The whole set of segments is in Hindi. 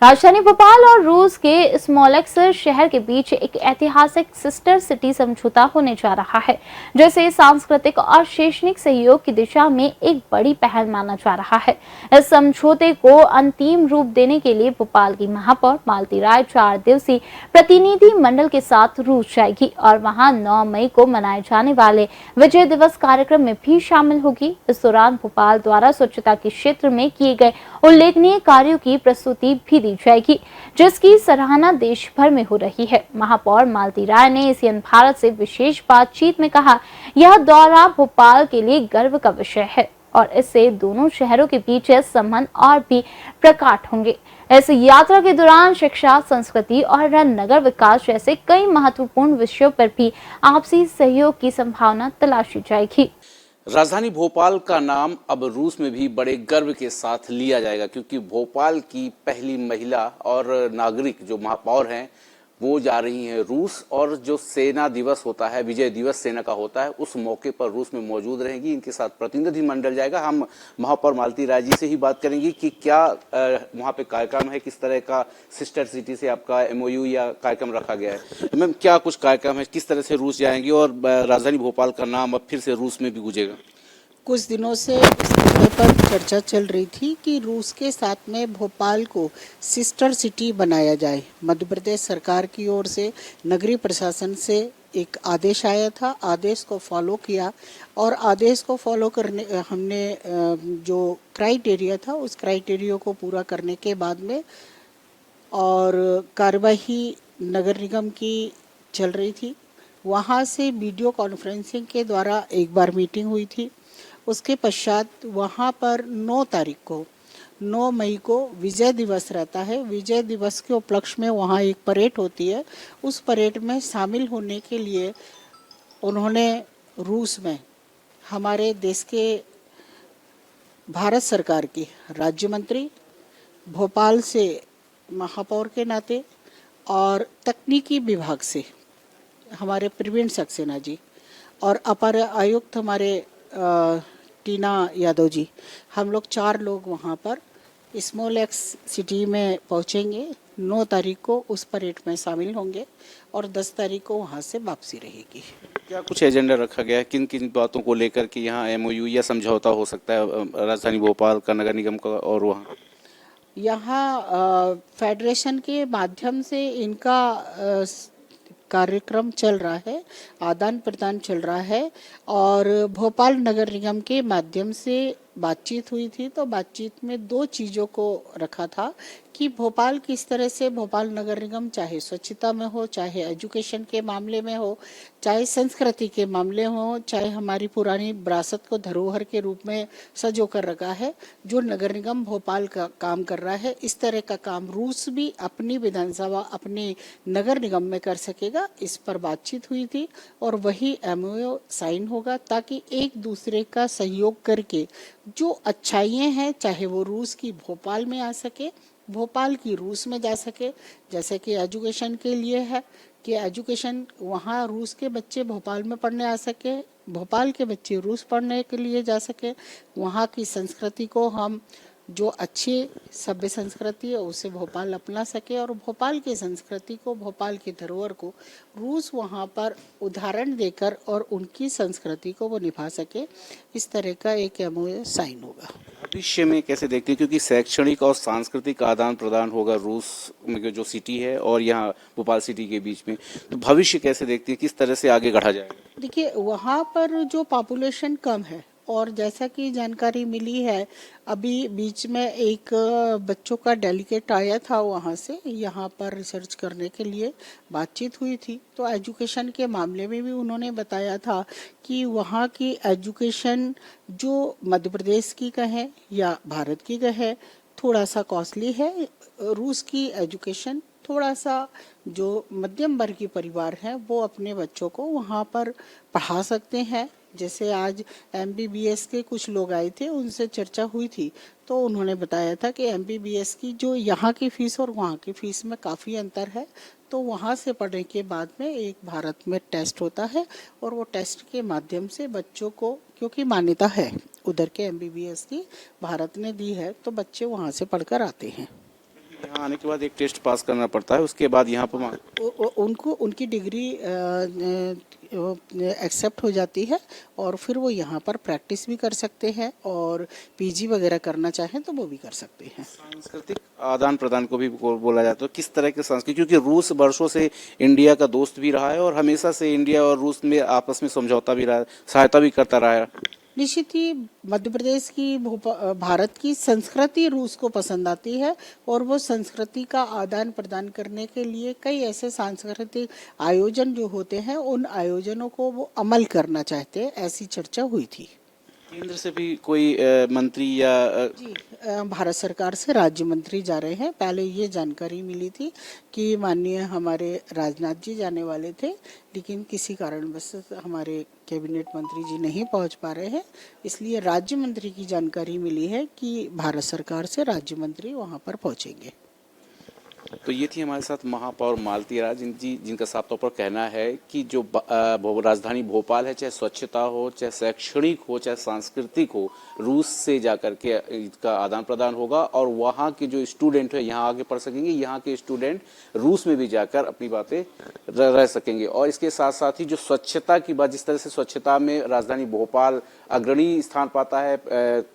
राजधानी भोपाल और रूस के स्मोलेंस्क शहर के बीच एक ऐतिहासिक सिस्टर सिटी समझौता होने जा रहा है, जिसे सांस्कृतिक और शैक्षणिक सहयोग की दिशा में एक बड़ी पहल माना जा रहा है। इस समझौते को अंतिम रूप देने के लिए भोपाल की महापौर मालती राय 4 दिवसीय प्रतिनिधि मंडल के साथ रूस जाएगी और वहां 9 मई को मनाए जाने वाले विजय दिवस कार्यक्रम में भी शामिल होगी। इस दौरान भोपाल द्वारा स्वच्छता के क्षेत्र में किए गए उल्लेखनीय कार्यों की प्रस्तुति भी दी जाएगी, जिसकी सराहना देश भर में हो रही है। महापौर मालती राय ने एशियन भारत से विशेष बातचीत में कहा, यह दौरा भोपाल के लिए गर्व का विषय है और इससे दोनों शहरों के बीच संबंध और भी प्रकट होंगे। इस यात्रा के दौरान शिक्षा, संस्कृति और नगर विकास जैसे कई महत्वपूर्ण विषयों पर भी आपसी सहयोग की संभावना तलाशी जाएगी। राजधानी भोपाल का नाम अब रूस में भी बड़े गर्व के साथ लिया जाएगा, क्योंकि भोपाल की पहली महिला और नागरिक जो महापौर हैं वो जा रही हैं रूस। और जो सेना दिवस होता है, विजय दिवस सेना का होता है, उस मौके पर रूस में मौजूद रहेंगी। इनके साथ प्रतिनिधि मंडल जाएगा। हम महापौर मालती राय जी से ही बात करेंगे कि क्या वहाँ पे कार्यक्रम है, किस तरह का सिस्टर सिटी से आपका एमओयू या कार्यक्रम रखा गया है। मैम, क्या कुछ कार्यक्रम है, किस तरह से रूस जाएंगी और राजधानी भोपाल का नाम अब फिर से रूस में भी गूंजेगा? कुछ दिनों से इस मुद्दे पर चर्चा चल रही थी कि रूस के साथ में भोपाल को सिस्टर सिटी बनाया जाए। मध्य प्रदेश सरकार की ओर से नगरीय प्रशासन से एक आदेश आया था, आदेश को फॉलो किया और आदेश को फॉलो करने हमने जो क्राइटेरिया था उस क्राइटेरिया को पूरा करने के बाद में और कार्यवाही नगर निगम की चल रही थी। वहाँ से वीडियो कॉन्फ्रेंसिंग के द्वारा एक बार मीटिंग हुई थी। उसके पश्चात वहाँ पर 9 मई को विजय दिवस रहता है। विजय दिवस के उपलक्ष्य में वहाँ एक परेड होती है। उस परेड में शामिल होने के लिए उन्होंने रूस में हमारे देश के भारत सरकार के राज्य मंत्री, भोपाल से महापौर के नाते और तकनीकी विभाग से हमारे प्रवीण सक्सेना जी और अपर आयुक्त हमारे टीना यादव जी, हम लोग 4 लोग वहाँ पर स्मोलेंस्क सिटी में पहुँचेंगे। 9 तारीख को उस परेड में शामिल होंगे और 10 तारीख को वहाँ से वापसी रहेगी। क्या कुछ एजेंडा रखा गया है, किन किन बातों को लेकर कि यहाँ एमओयू या समझौता हो सकता है राजधानी भोपाल का, नगर निगम का और वहाँ? यहाँ फेडरेशन के माध्यम से इनका कार्यक्रम चल रहा है, आदान प्रदान चल रहा है और भोपाल नगर निगम के माध्यम से बातचीत हुई थी। तो बातचीत में 2 चीज़ों को रखा था कि भोपाल किस तरह से भोपाल नगर निगम चाहे स्वच्छता में हो, चाहे एजुकेशन के मामले में हो, चाहे संस्कृति के मामले हो, चाहे हमारी पुरानी विरासत को धरोहर के रूप में सजो कर रखा है, जो नगर निगम भोपाल का काम कर रहा है, इस तरह का काम रूस भी अपनी विधानसभा, अपने नगर निगम में कर सकेगा। इस पर बातचीत हुई थी और वही एमओयू साइन होगा ताकि एक दूसरे का सहयोग करके जो अच्छाइयाँ हैं, चाहे वो रूस की भोपाल में आ सके, भोपाल की रूस में जा सके। जैसे कि एजुकेशन के लिए है कि एजुकेशन वहाँ रूस के बच्चे भोपाल में पढ़ने आ सके, भोपाल के बच्चे रूस पढ़ने के लिए जा सके। वहाँ की संस्कृति को हम जो अच्छी सभ्य संस्कृति है उसे भोपाल अपना सके और भोपाल की संस्कृति को, भोपाल की धरोहर को रूस वहाँ पर उदाहरण देकर और उनकी संस्कृति को वो निभा सके। इस तरह का एक एमओयू साइन होगा। भविष्य में कैसे देखते हैं, क्योंकि शैक्षणिक और सांस्कृतिक आदान प्रदान होगा रूस में जो सिटी है और यहाँ भोपाल सिटी के बीच में, तो भविष्य कैसे देखते हैं, किस तरह से आगे बढ़ा जाएगा? देखिए, वहाँ पर जो पॉपुलेशन कम है और जैसा कि जानकारी मिली है, अभी बीच में एक बच्चों का डेलीगेट आया था वहाँ से, यहाँ पर रिसर्च करने के लिए बातचीत हुई थी। तो एजुकेशन के मामले में भी उन्होंने बताया था कि वहाँ की एजुकेशन जो मध्य प्रदेश की कहे या भारत की कहे थोड़ा सा कॉस्टली है। रूस की एजुकेशन थोड़ा सा जो मध्यम वर्ग की परिवार है वो अपने बच्चों को वहाँ पर पढ़ा सकते हैं। जैसे आज एमबीबीएस के कुछ लोग आए थे, उनसे चर्चा हुई थी, तो उन्होंने बताया था कि एमबीबीएस की जो यहाँ की फ़ीस और वहाँ की फ़ीस में काफ़ी अंतर है। तो वहाँ से पढ़ने के बाद में एक भारत में टेस्ट होता है और वो टेस्ट के माध्यम से बच्चों को, क्योंकि मान्यता है उधर के एमबीबीएस की, भारत ने दी है, तो बच्चे वहाँ से पढ़कर आते हैं। यहाँ आने के बाद एक टेस्ट पास करना पड़ता है, उसके बाद यहाँ पर उनको उनकी डिग्री एक्सेप्ट हो जाती है और फिर वो यहाँ पर प्रैक्टिस भी कर सकते हैं और पीजी वगैरह करना चाहें तो वो भी कर सकते हैं। सांस्कृतिक आदान प्रदान को भी बोला जाता है, किस तरह के संस्कृति, क्योंकि रूस वर्षों से इंडिया का दोस्त भी रहा है और हमेशा से इंडिया और रूस में आपस में समझौता भी रहा है, सहायता भी करता रहा है। निश्चित ही मध्य प्रदेश की भारत की संस्कृति रूस को पसंद आती है और वो संस्कृति का आदान प्रदान करने के लिए कई ऐसे सांस्कृतिक आयोजन जो होते हैं उन आयोजनों को वो अमल करना चाहते हैं, ऐसी चर्चा हुई थी। केंद्र से भी कोई मंत्री या जी, भारत सरकार से राज्य मंत्री जा रहे हैं। पहले ये जानकारी मिली थी कि माननीय हमारे राजनाथ जी जाने वाले थे, लेकिन किसी कारणवश हमारे कैबिनेट मंत्री जी नहीं पहुंच पा रहे हैं, इसलिए राज्य मंत्री की जानकारी मिली है कि भारत सरकार से राज्य मंत्री वहां पर पहुंचेंगे। तो ये थी हमारे साथ महापौर मालती राज जिनका साफ तौर पर कहना है कि जो राजधानी भोपाल है, चाहे स्वच्छता हो, चाहे शैक्षणिक हो, चाहे सांस्कृतिक हो, रूस से जाकर के इसका आदान प्रदान होगा और वहाँ के जो स्टूडेंट है यहाँ आगे पढ़ सकेंगे, यहाँ के स्टूडेंट रूस में भी जाकर अपनी बातें रह सकेंगे। और इसके साथ साथ ही जो स्वच्छता की बात, जिस तरह से स्वच्छता में राजधानी भोपाल अग्रणी स्थान पाता है,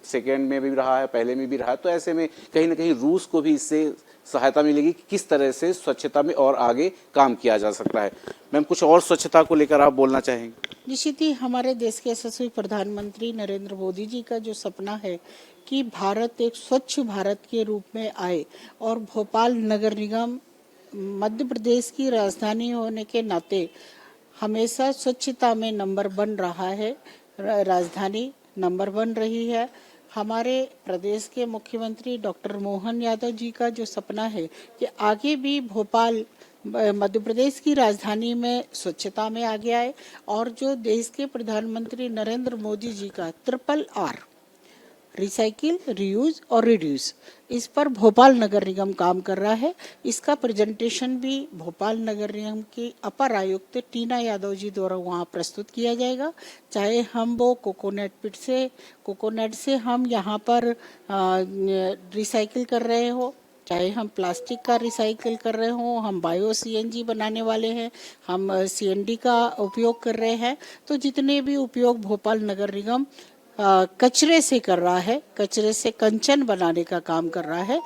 सेकेंड में भी रहा है, पहले में भी रहा है, तो ऐसे में कहीं ना कहीं रूस को भी इससे सहायता मिलेगी कि किस तरह से स्वच्छता में और आगे काम किया जा सकता है। मैम, कुछ और स्वच्छता को लेकर आप बोलना चाहेंगे? निश्चित ही हमारे देश के यशस्वी प्रधानमंत्री नरेंद्र मोदी जी का जो सपना है कि भारत एक स्वच्छ भारत के रूप में आए और भोपाल नगर निगम मध्य प्रदेश की राजधानी होने के नाते हमेशा स्वच्छता में नंबर 1 रहा है, राजधानी नंबर 1 रही है। हमारे प्रदेश के मुख्यमंत्री डॉक्टर मोहन यादव जी का जो सपना है कि आगे भी भोपाल मध्य प्रदेश की राजधानी में स्वच्छता में आगे आए और जो देश के प्रधानमंत्री नरेंद्र मोदी जी का RRR रिसाइकिल, रीयूज और रिड्यूस, इस पर भोपाल नगर निगम काम कर रहा है। इसका प्रेजेंटेशन भी भोपाल नगर निगम की अपर आयुक्त टीना यादव जी द्वारा वहाँ प्रस्तुत किया जाएगा। चाहे हम वो कोकोनट से हम यहाँ पर रिसाइकिल कर रहे हो, चाहे हम प्लास्टिक का रिसाइकिल कर रहे हो, हम बायो CNG बनाने वाले हैं, हम CND का उपयोग कर रहे हैं, तो जितने भी उपयोग भोपाल नगर निगम कचरे से कर रहा है, कचरे से कंचन बनाने का काम कर रहा है,